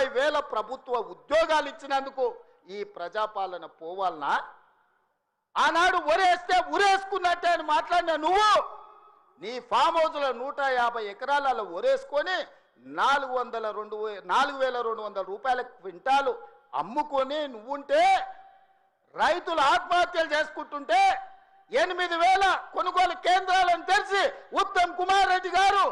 70,000 ప్రభుత్వ ఉద్యోగాలు ఇచ్చినందుకు ఈ ప్రజాపాలన పోవాలనా? ఆనాడు ఒరేస్తే ఉరేసుకున్నట్టే అని మాట్లాడిన నువ్వు నీ ఫామ్ హౌస్లో 150 ఎకరాలలో ఒరేసుకొని 4,200 రూపాయల క్వింటాలు అమ్ముకొని నువ్వుంటే, రైతులు ఆత్మహత్యలు చేసుకుంటుంటే 8,000 కొనుగోలు కేంద్రాలను తెరిచి ఉత్తమ్ కుమార్ రెడ్డి గారు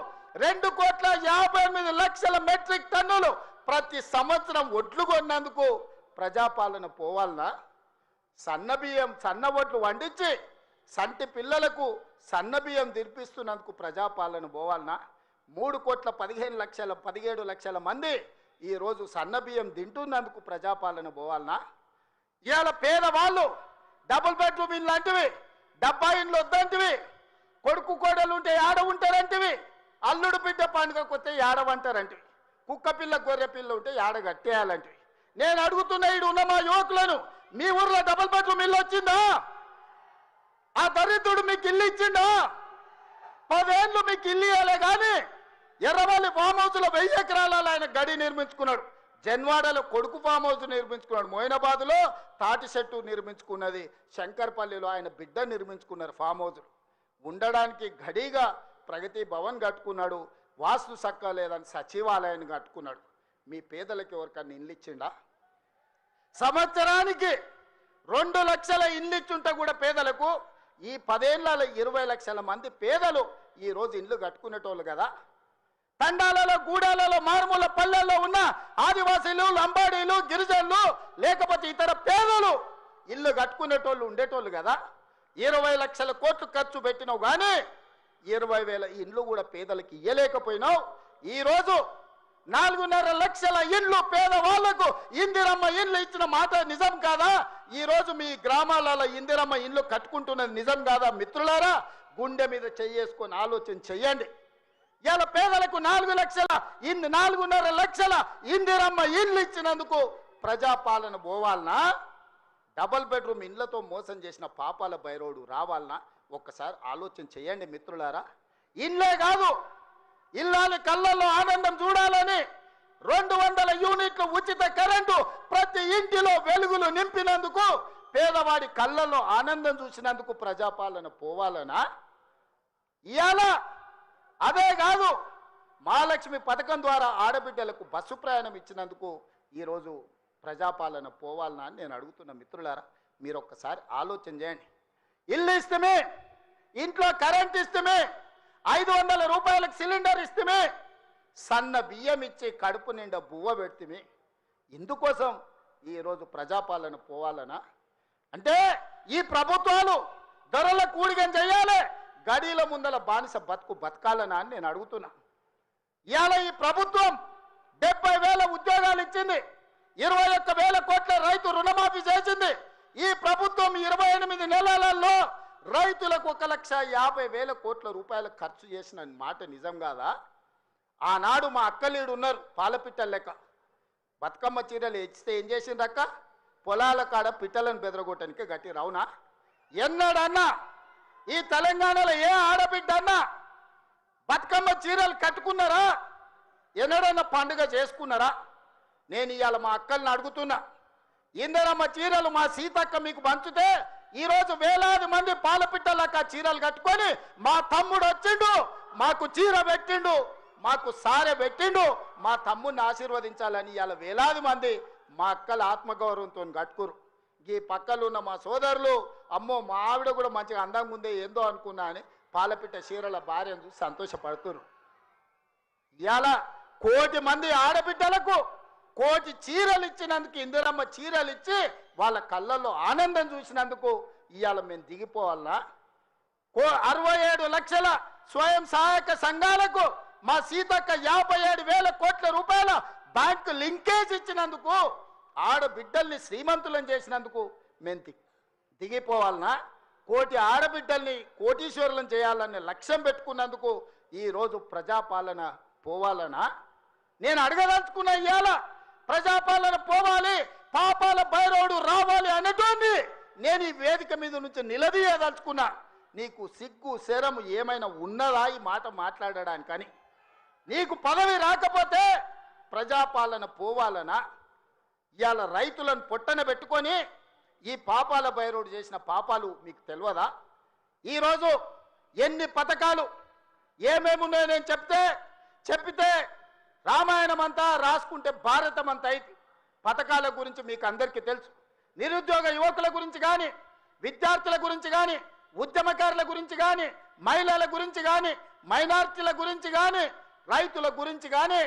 2,58,00,000 మెట్రిక్ టన్నులు ప్రతి సంవత్సరం ఒడ్లు కొన్నందుకు ప్రజాపాలన పోవాలనా? సన్నబియ్యం సన్న ఒడ్లు వండించి సంటి పిల్లలకు సన్నబియ్యం తినిపిస్తున్నందుకు ప్రజాపాలన పోవాలనా? 3,15,00,000 17 లక్షల మంది ఈరోజు సన్నబియ్యం తింటున్నందుకు ప్రజాపాలన పోవాలనా? ఇవాళ పేదవాళ్ళు డబుల్ బెడ్రూమ్ ఇల్లు అంటివి, డబ్బా ఇండ్లు వద్దంటివి, కొడుకు కోడలు ఉంటే ఏడ ఉంటారంటివి, అల్లుడు బిడ్డ పండుగ కొత్తే ఏడవంటారంటివి, కుక్క పిల్ల గొర్రె పిల్ల ఉంటే ఏడ కట్టేయాలంటివి. నేను అడుగుతున్న ఈడు ఉన్న మా యువకులను, మీ ఊర్లో డబుల్ బెడ్రూమ్ ఇల్లు వచ్చిందా? ఆ దరిద్రుడు మీకు ఇల్లు ఇచ్చిండా? 10 ఏళ్ళు మీకు ఇల్లు ఇవ్వలే కానీ ఎర్రవల్లి ఫామ్ హౌస్లో 1000 ఎకరాలలో ఆయన గడి నిర్మించుకున్నాడు. జన్వాడలో కొడుకు ఫామ్ హౌస్ నిర్మించుకున్నాడు. మోయినాబాద్లో తాటి చెట్టు నిర్మించుకున్నది. శంకర్పల్లిలో ఆయన బిడ్డ నిర్మించుకున్నారు ఫామ్ హౌస్లు. ఉండడానికి గడిగా ప్రగతి భవన్ కట్టుకున్నాడు. వాస్తు సక్క లేదని సచివాలయాన్ని కట్టుకున్నాడు. మీ పేదలకు ఎవరికన్నా ఇల్లు ఇచ్చిండా? సంవత్సరానికి 2 లక్షల ఇల్లు ఇచ్చుంటే కూడా పేదలకు ఈ 10 ఏళ్లలో 20 లక్షల మంది పేదలు ఈరోజు ఇల్లు కట్టుకునేటోళ్ళు కదా. తండాలలో గూడాలలో మారుమూల పల్లెల్లో ఉన్న ఆదివాసీలు, లంబాడీలు, గిరిజనులు లేకపోతే ఇతర పేదలు ఇల్లు కట్టుకునేటోళ్ళు ఉండేటోళ్ళు కదా. 20 లక్షల కోట్లు ఖర్చు పెట్టినావు కానీ 20,000 ఇండ్లు కూడా పేదలకు ఇయ్యలేకపోయినావు. ఈరోజు 4.5 లక్షల ఇండ్లు పేదవాళ్లకు ఇందిరమ్మ ఇండ్లు ఇచ్చిన మాట నిజం కాదా? ఈరోజు మీ గ్రామాలలో ఇందిరమ్మ ఇండ్లు కట్టుకుంటున్నది నిజం కాదా? మిత్రులారా, గుండె మీద చెయ్యేసుకొని ఆలోచన చెయ్యండి. ఇలా పేదలకు 4 లక్షల 4.5 లక్షల ఇందిరమ్మ ఇండ్లు ఇచ్చినందుకు ప్రజాపాలన పోవాలనా? డబుల్ బెడ్రూమ్ ఇండ్లతో మోసం చేసిన పాపాల బైరోడు రావాలనా? ఒక్కసారి ఆలోచన చేయండి మిత్రులారా. ఇండ్లే కాదు, ఇల్లాలి కళ్ళల్లో ఆనందం చూడాలని 200 యూనిట్ల ఉచిత కరెంటు ప్రతి ఇంటిలో వెలుగులు నింపినందుకు, పేదవాడి కళ్ళల్లో ఆనందం చూసినందుకు ప్రజాపాలన పోవాలనా? ఇవాళ అదే కాదు, మహాలక్ష్మి పథకం ద్వారా ఆడబిడ్డలకు బస్సు ప్రయాణం ఇచ్చినందుకు ఈరోజు ప్రజాపాలన పోవాలనా అని నేను అడుగుతున్న మిత్రులారా. మీరు ఒక్కసారి ఆలోచన చేయండి. ఇల్లు ఇస్తమే, ఇంట్లో కరెంట్ ఇస్తమే, 500 రూపాయలకు సిలిండర్ ఇస్తమే, సన్న బియ్యం ఇచ్చి కడుపు నిండా బువ్వ పెడితే ఇందుకోసం ఈరోజు ప్రజాపాలన పోవాలనా? అంటే ఈ ప్రభుత్వాలు ధరల కూడిగం చేయాలి, గడీల ముందల బానిస బతకాలనా అని నేను అడుగుతున్నా. ఇవాళ ఈ ప్రభుత్వం 70,000 ఉద్యోగాలు ఇచ్చింది, 21,000 కోట్ల రైతు రుణమాఫీ చేసింది. ఈ ప్రభుత్వం 28 నెలలలో రైతులకు 1,50,000 కోట్ల రూపాయలు ఖర్చు చేసిన మాట నిజం కాదా? ఆనాడు మా అక్కలీడు ఉన్నారు, పాలపిట్టల లెక్క బతుకమ్మ చీరలు ఇచ్చితే ఏం చేసిండ్రక్క? పొలాల కాడ పిట్టలను బెదరగొట్టడానికి గట్టి రావునా? ఎన్నడన్నా ఈ తెలంగాణలో ఏ ఆడబిడ్డ అన్నా బతుకమ్మ చీరలు కట్టుకున్నారా? ఎన్నడన్నా పండుగ చేసుకున్నారా? నేను ఇవాళ మా అక్కల్ని అడుగుతున్నా, ఇందరమ్మ చీరలు మా సీతక్క మీకు పంచితే ఈరోజు వేలాది మంది పాలపిట్టలక్క చీరలు కట్టుకొని మా తమ్ముడు వచ్చిండు, మాకు చీర పెట్టిండు, మాకు సారె పెట్టిండు, మా తమ్ముడిని ఆశీర్వదించాలని ఇవాళ వేలాది మంది మా అక్కల ఆత్మగౌరవంతో కట్టుకురు. ఈ పక్కలు ఉన్న మా సోదరులు, అమ్మో మా ఆవిడ కూడా మంచిగా అందంగా ఉందే ఏందో అనుకున్నా అని పాలపిట్ట చీరల భార్యను చూసి సంతోషపడుతున్నారు. ఇవాళ 1 కోటి మంది ఆడబిడ్డలకు 1 కోటి చీరలు ఇచ్చినందుకు, ఇందిరమ్మ చీరలు ఇచ్చి వాళ్ళ కళ్ళల్లో ఆనందం చూసినందుకు ఇవాళ మేము దిగిపోవాలనా? 67 లక్షల స్వయం సహాయక సంఘాలకు మా సీతక్క 57,000 కోట్ల రూపాయల బ్యాంకు లింకేజ్ ఇచ్చినందుకు, ఆడబిడ్డల్ని శ్రీమంతులను చేసినందుకు మేము దిగిపోవాలనా? 1 కోటి ఆడబిడ్డల్ని కోటీశ్వరులను చేయాలనే లక్ష్యం పెట్టుకున్నందుకు ఈరోజు ప్రజాపాలన పోవాలనా? నేను అడగదలుచుకున్న ఇవాళ ప్రజాపాలన పోవాలి, పాపాల బైరోడు రావాలి అనేటోంది నేను ఈ వేదిక మీద నుంచి నిలదీయదలుచుకున్నా. నీకు సిగ్గు శరము ఏమైనా ఉన్నదా ఈ మాట మాట్లాడడానికని? నీకు పదవి రాకపోతే ప్రజాపాలన పోవాలనా? ఇవాళ రైతులను పొట్టన పెట్టుకొని ఈ పాపాల భైరవుడు చేసిన పాపాలు మీకు తెలియదా? ఈరోజు ఎన్ని పథకాలు ఏమేమి ఉన్నాయో నేను చెప్పితే రామాయణం అంతా రాసుకుంటే భారతం అంతా అయితే పథకాల గురించి మీకు అందరికీ తెలుసు. నిరుద్యోగ యువకుల గురించి కానీ, విద్యార్థుల గురించి కానీ, ఉద్యమకారుల గురించి కానీ, మహిళల గురించి కానీ, మైనార్టీల గురించి కానీ, రైతుల గురించి కానీ,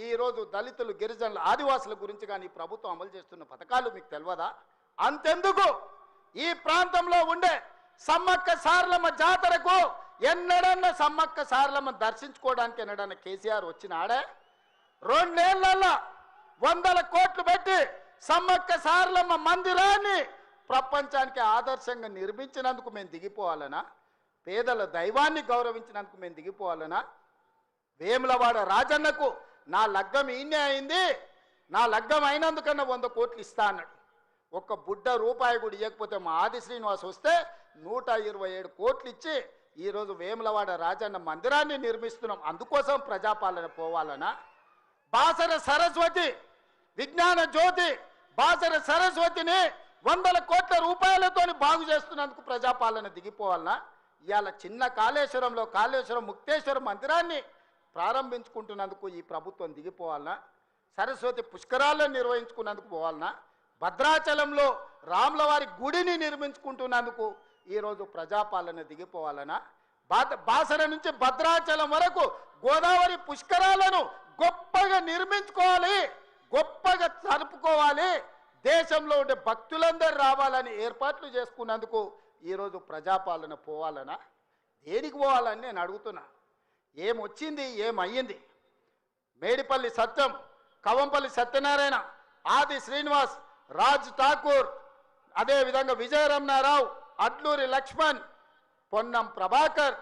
ఈరోజు దళితులు, గిరిజనులు, ఆదివాసుల గురించి కానీ ప్రభుత్వం అమలు చేస్తున్న పథకాలు మీకు తెలియదా? అంతెందుకు ఈ ప్రాంతంలో ఉండే సమ్మక్క సారలమ్మ జాతరకు ఎన్నడన్నా సమ్మక్క సారలమ్మ దర్శించుకోవడానికి ఎన్నడన్నా కేసీఆర్ వచ్చినాడే? 2 ఏళ్లలో 100 కోట్లు పెట్టి సమ్మక్క సారలమ్మ మందిరాన్ని ప్రపంచానికి ఆదర్శంగా నిర్మించినందుకు మేము దిగిపోవాలనా? పేదల దైవాన్ని గౌరవించినందుకు మేము దిగిపోవాలనా? వేములవాడ రాజన్నకు నా లగ్గం ఈయనే అయింది, నా లగ్గం అయినందుకన్నా 100 కోట్లు ఇస్తా అన్నాడు. ఒక్క బుడ్డ రూపాయి కూడా ఇవ్వకపోతే మా ఆది శ్రీనివాస్ వస్తే 127 కోట్లు ఇచ్చి ఈరోజు వేములవాడ రాజన్న మందిరాన్ని నిర్మిస్తున్నాం. అందుకోసం ప్రజాపాలన పోవాలనా? బాసర సరస్వతి విజ్ఞాన జ్యోతి బాసర సరస్వతిని 100 కోట్ల రూపాయలతోని బాగు చేస్తున్నందుకు ప్రజాపాలన దిగిపోవాలనా? ఇవాళ చిన్న కాళేశ్వరంలో కాళేశ్వరం ముక్తేశ్వర మందిరాన్ని ప్రారంభించుకుంటున్నందుకు ఈ ప్రభుత్వం దిగిపోవాలనా? సరస్వతి పుష్కరాలను నిర్వహించుకున్నందుకు పోవాలనా? భద్రాచలంలో రాములవారి గుడిని నిర్మించుకుంటున్నందుకు ఈరోజు ప్రజాపాలన దిగిపోవాలనా? బాసర నుంచి భద్రాచలం వరకు గోదావరి పుష్కరాలను గొప్పగా నిర్మించుకోవాలి, గొప్పగా జరుపుకోవాలి, దేశంలో ఉండే భక్తులందరూ రావాలని ఏర్పాట్లు చేసుకున్నందుకు ఈరోజు ప్రజాపాలన పోవాలనా? దేనికి పోవాలని నేను అడుగుతున్నా. ఏమొచ్చింది, ఏమయ్యింది? మేడిపల్లి సత్యం, కవంపల్లి సత్యనారాయణ, ఆది శ్రీనివాస్, రాజ్ ఠాకూర్, అదేవిధంగా విజయరమణారావు, అడ్లూరి లక్ష్మణ్, పొన్నం ప్రభాకర్,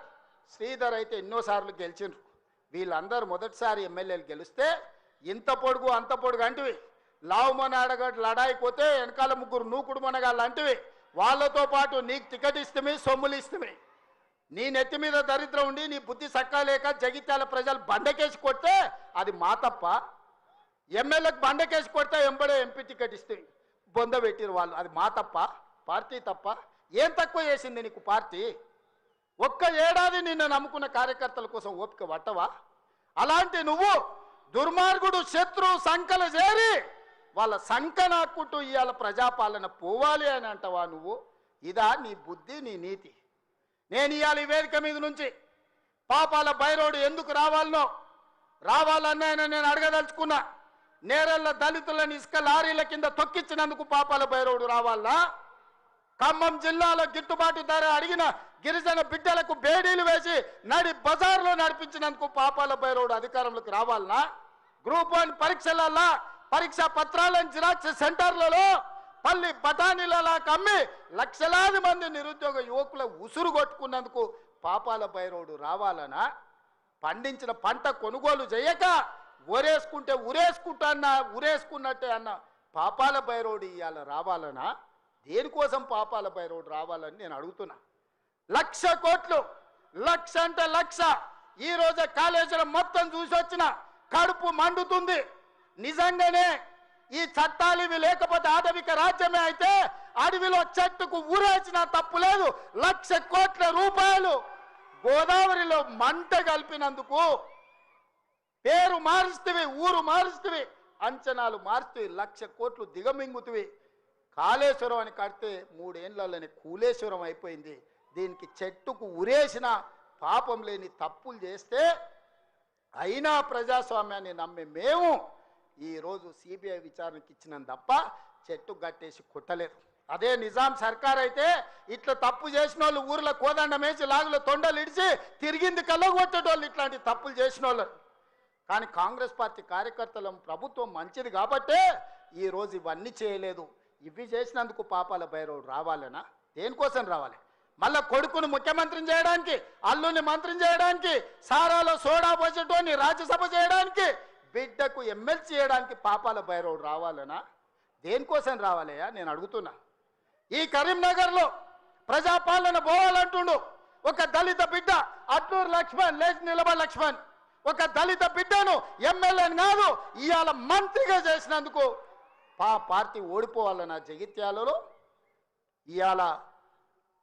శ్రీధర్ అయితే ఎన్నోసార్లు గెలిచిండ్రు. వీళ్ళందరూ మొదటిసారి ఎమ్మెల్యేలు గెలిస్తే ఇంత పొడుగు అంత పొడుగు అంటివి, లావు మొనగడ్డ లడాయిపోతే వెనకాల 3 నూకుడు మొనగాళ్ళు అంటివి. వాళ్ళతో పాటు నీకు టికెట్ ఇస్తే సొమ్ములు ఇస్తే నీ నెత్తి మీద దరిద్రం ఉండి నీ బుద్ధి సక్కాలేక జగిత్యాల ప్రజలు బండకేసి కొడితే అది మా తప్ప? ఎమ్మెల్యేకి బండకేసి కొడితే ఎంబడే ఎంపీ టికెట్ ఇస్తే బొంద పెట్టిరు వాళ్ళు, అది మా తప్ప? పార్టీ తప్ప? ఏం తక్కువ చేసింది నీకు పార్టీ? ఒక్క ఏడాది నిన్ను నమ్ముకున్న కార్యకర్తల కోసం ఓపిక పట్టవా? అలాంటి నువ్వు దుర్మార్గుడు శత్రువు సంకల చేరి వాళ్ళ సంక నాక్కుంటూ ఇవాళ ప్రజాపాలన పోవాలి అని అంటావా నువ్వు? ఇదా నీ బుద్ధి, నీ నీతి? నేను ఇవాళ ఈ వేదిక మీద నుంచి పాపాల భైరవుడు ఎందుకు రావాలన్నాయని నేను అడగదలుచుకున్నా. నేరళ్ళ దళితులను ఇసుక లారీల కింద తొక్కించినందుకు పాపాల భైరవుడు రావాలా? ఖమ్మం జిల్లాలో గిట్టుబాటు ధర అడిగిన గిరిజన బిడ్డలకు బేడీలు వేసి నడి బజార్లో నడిపించినందుకు పాపాల భైరవుడు అధికారంలోకి రావాలనా? గ్రూప్ 1 పరీక్షలలో పరీక్షా పత్రాలను జిరాక్స్ సెంటర్లలో పల్లి బఠానీలలా కమ్మి లక్షలాది మంది నిరుద్యోగ యువకుల ఉసురు కొట్టుకున్నందుకు పాపాల భైరవుడు రావాలనా? పండించిన పంట కొనుగోలు చేయక ఒరేసుకుంటే ఉరేసుకున్నట్టే అన్న పాపాల భైరవుడు ఇవాళ రావాలనా? దేనికోసం పాపాల భైరవుడు రావాలని నేను అడుగుతున్నా. 1,00,000 కోట్లు, 1,00,000 అంటే 1,00,000. ఈ రోజే కాళేశ్వరం మొత్తం చూసి వచ్చిన కడుపు మండుతుంది. నిజంగానే ఈ చట్టాలు ఇవి లేకపోతే ఆటవిక రాజ్యమే అయితే అడవిలో చెట్టుకు ఊరేసిన తప్పు లేదు. 1,00,000 కోట్ల రూపాయలు గోదావరిలో మంట కలిపినందుకు పేరు మారుస్తవి, ఊరు మారుస్తవి, అంచనాలు మారుస్తవి, 1,00,000 కోట్లు దిగమింగుతవి. కాళేశ్వరం అని కడితే 3 ఏళ్లలోనే కూలేశ్వరం అయిపోయింది. దీనికి చెట్టుకు ఉరేసిన పాపం లేని తప్పులు చేస్తే అయినా ప్రజాస్వామ్యాన్ని నమ్మే మేము ఈరోజు సిబిఐ విచారణకి ఇచ్చినాం తప్ప చెట్టు గట్టేసి కొట్టలేదు. అదే నిజాం సర్కార్ అయితే ఇట్లా తప్పు చేసిన వాళ్ళు ఊర్లో కోదండం వేసి లాగులో తొండలు ఇడిచి తిరిగింది కళ్ళగొట్టేటోళ్ళు ఇట్లాంటి తప్పులు చేసిన వాళ్ళు. కానీ కాంగ్రెస్ పార్టీ కార్యకర్తల ప్రభుత్వం మంచిది కాబట్టే ఈరోజు ఇవన్నీ చేయలేదు. ఇవి చేసినందుకు పాపాల భైరవుడు రావాలనా? దేనికోసం రావాలి? మళ్ళా కొడుకును ముఖ్యమంత్రిని చేయడానికి, అల్లుని మంత్రిని చేయడానికి, సారాలో సోడా పోసేటోని రాజ్యసభ చేయడానికి, బిడ్డకు ఎమ్మెల్సీ చేయడానికి పాపాల భైరవుడు రావాలనా? దేనికోసం రావాలయ్యా నేను అడుగుతున్నా. ఈ కరీంనగర్లో ప్రజాపాలన పోవాలంటుండు ఒక దళిత బిడ్డ అట్లూరు లక్ష్మణ్, లేచి నిలబడి లక్ష్మణ్. ఒక దళిత బిడ్డను ఎమ్మెల్యేని కాదు ఇవాళ మంత్రిగా చేసినందుకు పార్టీ ఓడిపోవాలన్న జగిత్యాలలో ఇవాళ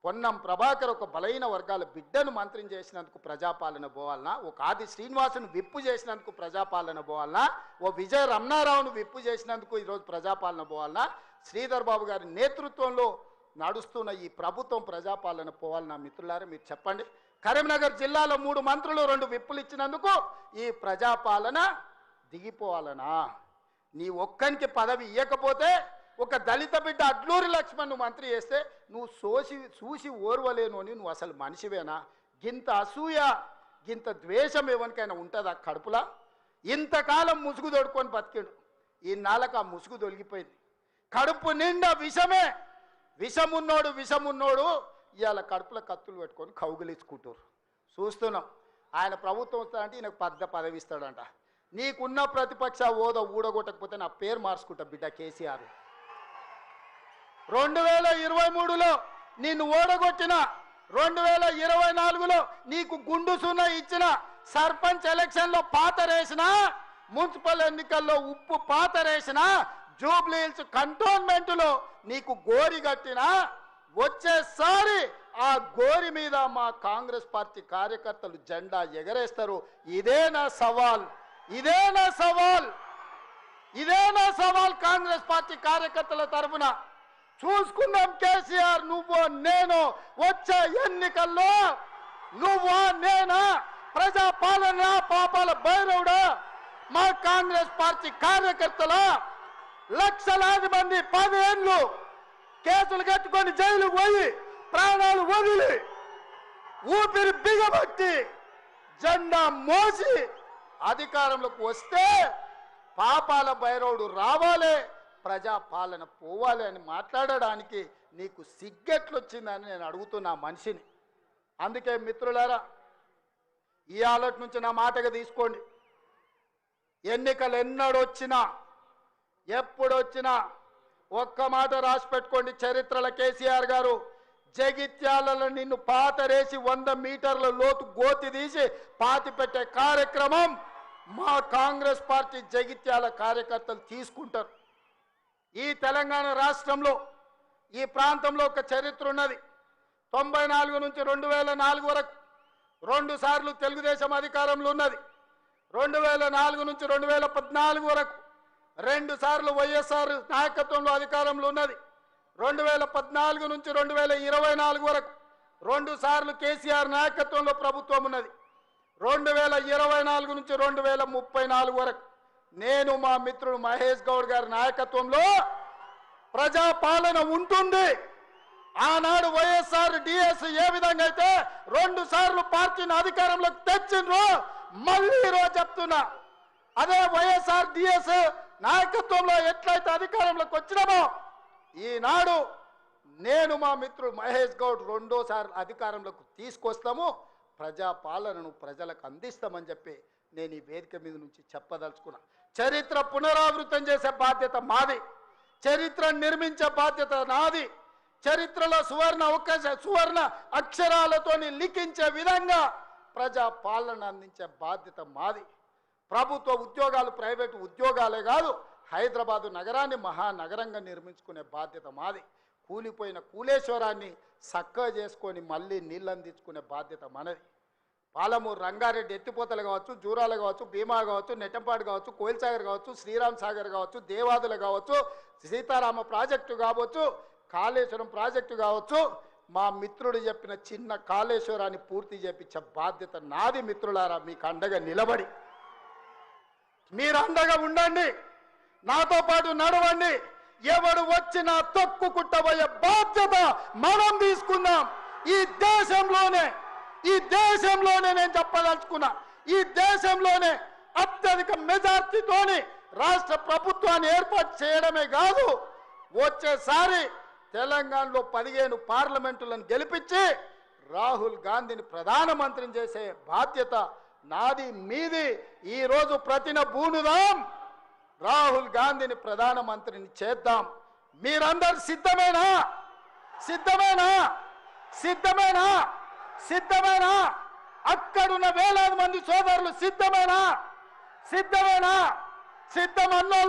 పొన్నం ప్రభాకర్ ఒక బలైన వర్గాల బిడ్డను మంత్రిని చేసినందుకు ప్రజాపాలన పోవాలన్నా, ఒక ఆది శ్రీనివాసును విప్పు చేసినందుకు ప్రజాపాలన పోవాలన్నా, ఓ విజయ రమణారావును విప్పు చేసినందుకు ఈరోజు ప్రజాపాలన పోవాలన్నా, శ్రీధర్ బాబు గారి నేతృత్వంలో నడుస్తున్న ఈ ప్రభుత్వం ప్రజాపాలన పోవాలన్నా? మిత్రులారా మీరు చెప్పండి. కరీంనగర్ జిల్లాలో 3 మంత్రులు 2 విప్పులు ఇచ్చినందుకు ఈ ప్రజాపాలన దిగిపోవాలనా? నీ ఒక్కనికి పదవి ఇవ్వకపోతే ఒక దళిత బిడ్డ అడ్లూరి లక్ష్మణ్ మంత్రి చేస్తే నువ్వు చూసి ఓర్వలేను అని నువ్వు అసలు మనిషివేనా? గింత అసూయ గింత ద్వేషం ఎవరికైనా ఉంటుందా కడుపులా? ఇంతకాలం ముసుగు తొడుకొని బతికిండు, ఈ నాళ్ళకు ఆ ముసుగు తొలగిపోయింది. కడుపు నిండా విషమే, విషమున్నోడు ఇవాళ కడుపులో కత్తులు పెట్టుకొని కౌగిలించుకుంటారు. చూస్తున్నాం. ఆయన ప్రభుత్వం వస్తాడంటే ఈయనకు పదవి ఇస్తాడంట. నీకున్న ప్రతిపక్ష హోదా ఊడగొట్టకపోతే నా పేరు మార్చుకుంటా బిడ్డ కేసీఆర్. 2023లో నిన్ను ఓడగొట్టిన, 2024లో నీకు గుండు సున్నా ఇచ్చిన, సర్పంచ్ ఎలక్షన్లో పాతరేసిన, మున్సిపల్ ఎన్నికల్లో ఉప్పు పాతరేసిన, జూబ్లీ హిల్స్ కంటోన్మెంట్లో నీకు గోరి కట్టిన, వచ్చేసారి ఆ గోరి మీద మా కాంగ్రెస్ పార్టీ కార్యకర్తలు జెండా ఎగరేస్తారు. ఇదే నా సవాల్ కాంగ్రెస్ పార్టీ కార్యకర్తల తరఫున. చూసుకుందాం కేసీఆర్, నువ్వు నేను వచ్చే ఎన్నికల్లో నువ్వా నేనా? ప్రజాపాలన పాపాల భైరవుడా? మా కాంగ్రెస్ పార్టీ కార్యకర్తల లక్షలాది మంది 10 ఏళ్ళు కేసులు కట్టుకొని జైలుకు పోయి ప్రాణాలు వదిలి ఊపిరి బిగబట్టి జెండా మోసి అధికారంలోకి వస్తే పాపాల భైరవుడు రావాలి, ప్రజాపాలన పోవాలి అని మాట్లాడడానికి నీకు సిగ్గెట్లొచ్చిందని నేను అడుగుతున్నా మనిషిని. అందుకే మిత్రులారా, ఈ ఆలోచన నుంచి నా మాటగా తీసుకోండి. ఎన్నికలు ఎన్నడొచ్చినా ఎప్పుడొచ్చినా ఒక్క మాట రాసి పెట్టుకోండి. చరిత్రలో కేసీఆర్ గారు జగిత్యాలలో నిన్ను పాతరేసి 100 మీటర్ల లోతు గోతి తీసి పాతి పెట్టే కార్యక్రమం మా కాంగ్రెస్ పార్టీ జగిత్యాల కార్యకర్తలు తీసుకుంటారు. ఈ తెలంగాణ రాష్ట్రంలో ఈ ప్రాంతంలో ఒక చరిత్ర ఉన్నది. 94 నుంచి 2004 వరకు 2 సార్లు తెలుగుదేశం అధికారంలో ఉన్నది. 2004 నుంచి 2014 వరకు 2 సార్లు వైఎస్ఆర్ నాయకత్వంలో అధికారంలో ఉన్నది. 2014 నుంచి 2024 వరకు 2 సార్లు కేసీఆర్ నాయకత్వంలో ప్రభుత్వం ఉన్నది. 2024 నుంచి 2034 వరకు నేను మా మిత్రుడు మహేష్ గౌడ్ గారి నాయకత్వంలో ప్రజాపాలన ఉంటుంది. ఆనాడు వైఎస్ఆర్ డిఎస్ ఏ విధంగా అయితే 2 సార్లు పార్టీని అధికారంలోకి తెచ్చిండ్రో మళ్ళీ ఈరోజు చెప్తున్నా, అదే వైఎస్ఆర్ డిఎస్ నాయకత్వంలో ఎట్లయితే అధికారంలోకి వచ్చినామో ఈనాడు నేను మా మిత్రుడు మహేష్ గౌడ్ 2సార్లు అధికారంలోకి తీసుకొస్తాము, ప్రజాపాలనను ప్రజలకు అందిస్తామని చెప్పి నేను ఈ వేదిక మీద నుంచి చెప్పదలుచుకున్నా. చరిత్ర పునరావృతం చేసే బాధ్యత మాది, చరిత్రను నిర్మించే బాధ్యత నాది. చరిత్రలో సువర్ణ అక్షరాలతో లిఖించే విధంగా ప్రజాపాలన అందించే బాధ్యత మాది. ప్రభుత్వ ఉద్యోగాలు ప్రైవేటు ఉద్యోగాలే కాదు, హైదరాబాదు నగరాన్ని మహానగరంగా నిర్మించుకునే బాధ్యత మాది. కూలిపోయిన కూలేశ్వరాన్ని చక్కగా చేసుకొని మళ్ళీ నీళ్ళు అందించుకునే బాధ్యత మనది. పాలమూరు రంగారెడ్డి ఎత్తిపోతలు కావచ్చు, జూరాలు కావచ్చు, భీమా కావచ్చు, నెట్టంపాడు కావచ్చు, కోయిల్సాగర్ కావచ్చు, శ్రీరామ్ సాగర్ కావచ్చు, దేవాదులు కావచ్చు, సీతారామ ప్రాజెక్టు కావచ్చు, కాళేశ్వరం ప్రాజెక్టు కావచ్చు, మా మిత్రుడు చెప్పిన చిన్న కాళేశ్వరాన్ని పూర్తి చేపించే బాధ్యత నాది. మిత్రులారా, మీకు అండగా నిలబడి మీరు అండగా ఉండండి, నాతో పాటు నడవండి. ఎవడు వచ్చినా తొక్కుకుంటబోయే బాధ్యత మనం తీసుకుందాం. ఈ దేశంలోనే నేను చెప్పదలుచుకున్నా, ఈ దేశంలోనే అత్యధిక మెజార్టీతోని రాష్ట్ర ప్రభుత్వాన్ని ఏర్పాటు చేయడమే కాదు, వచ్చేసారి తెలంగాణలో 15 పార్లమెంటులను గెలిపించి రాహుల్ గాంధీని ప్రధానమంత్రిని చేసే బాధ్యత నాది, మీది. ఈరోజు ప్రతిన బూనుదాం, రాహుల్ గాంధీని ప్రధానమంత్రిని చేద్దాం. మీరందరూ సిద్ధమేనా? అక్కడున్న వేలాది మంది సోదరులు సిద్ధమేనా సిద్ధమేనా సిద్ధమన్నోళ్ళ